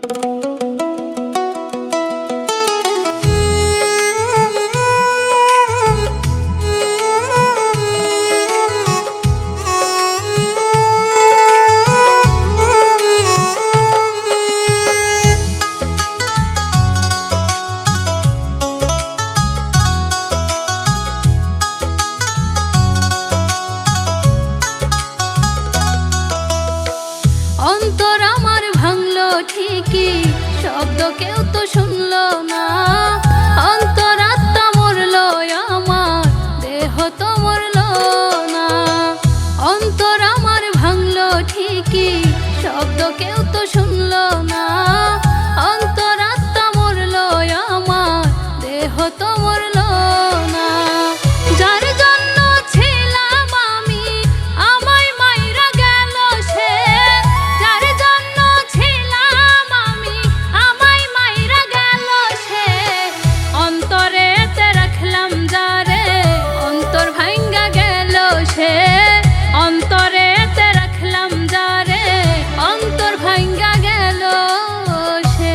অন্তর আমার ভাঙলো ঠিকই, শব্দ কেউ তো শুনলো না। অন্তরাত্মা মরলো আমার, দেহ তো মরলো না। অন্তর আমার ভাঙলো ঠিকই, শব্দ কেউ তো শুনলো না। অন্তরাত্মা মরলো আমার, দেহ তো মরলো না। যার জন্য ছিলাম আমি, আমায় মাইরা গেল সে। যার জন্য ছিলাম আমি, আমায় মাইরা গেল সে। অন্তরেতে রাখলাম যারে, অন্তর ভাঙ্গা গেল সে। অন্তরেতে রাখলাম যারে, অন্তর ভাঙ্গা গেল সে।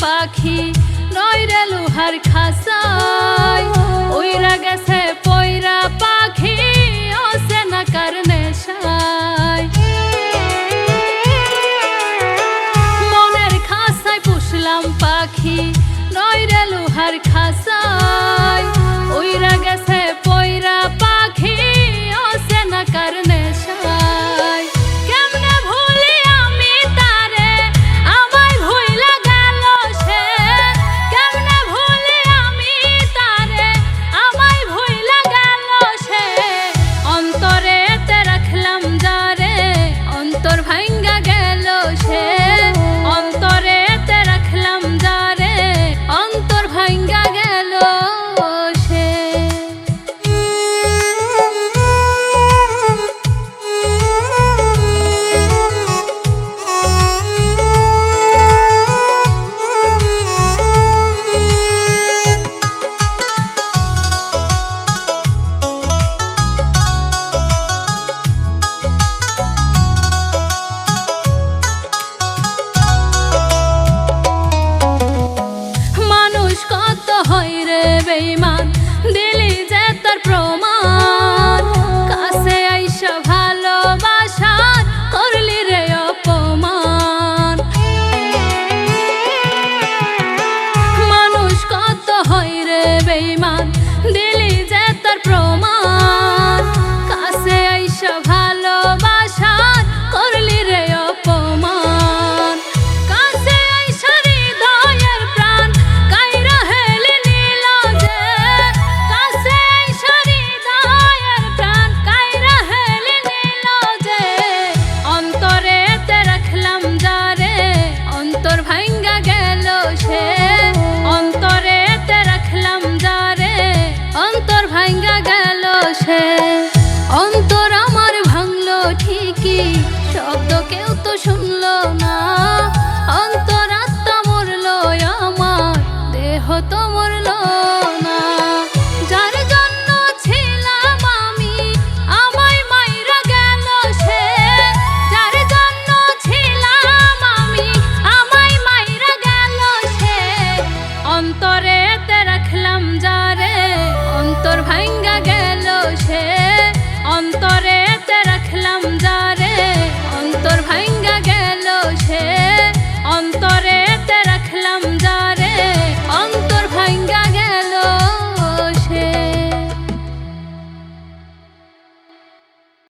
পাখি নয়রে লোহার খাসায়, উইরা গেছে পয়রা পাখি ওসে না কারণে সায়। মনের খাসায় পুষলাম পাখি নয়রে লোহার খাসায়, উইরা গেছে পয়রা পাখি ওসে না কারণে সায়। কেমনে ভুলি আমি তারে, আমায় ভুইলা গেল সে। কেমনে ভুলি আমি তারে, আমায় ভুইলা গেল সে। অন্তরেতে রাখলাম যারে, অন্তর ভাঙ্গা গেল সে। অন্তরেতে রাখলাম যারে, অন্তর ভাঙ্গা গেল সে। কত হয় রে বেঈমান, দিলি যে তার প্রমাণ। কাছে আইসা ভালোবাসার করলি রে অপমান। মানুষ কত হয় রে বেঈমান, দিলি যে তার প্রমাণ। কাছে আইসা ভালোবাসার করলি রে অপমান। কাছে আইসা হৃদয়ের প্রাণ কাইরা হেলি নিল যে। কাছে আইসা হৃদয়ের প্রাণ কাইরা হেলি নিল যে। অন্তরেতে রাখলাম যারে, অন্তর ভাঙ্গা গেল সে। অন্তরেতে রাখলাম যারে, অন্তর ভাঙ্গা গেল সে। অন্তর আমার ভাঙলো ঠিকই, শব্দ কেউ তো শুনলো না।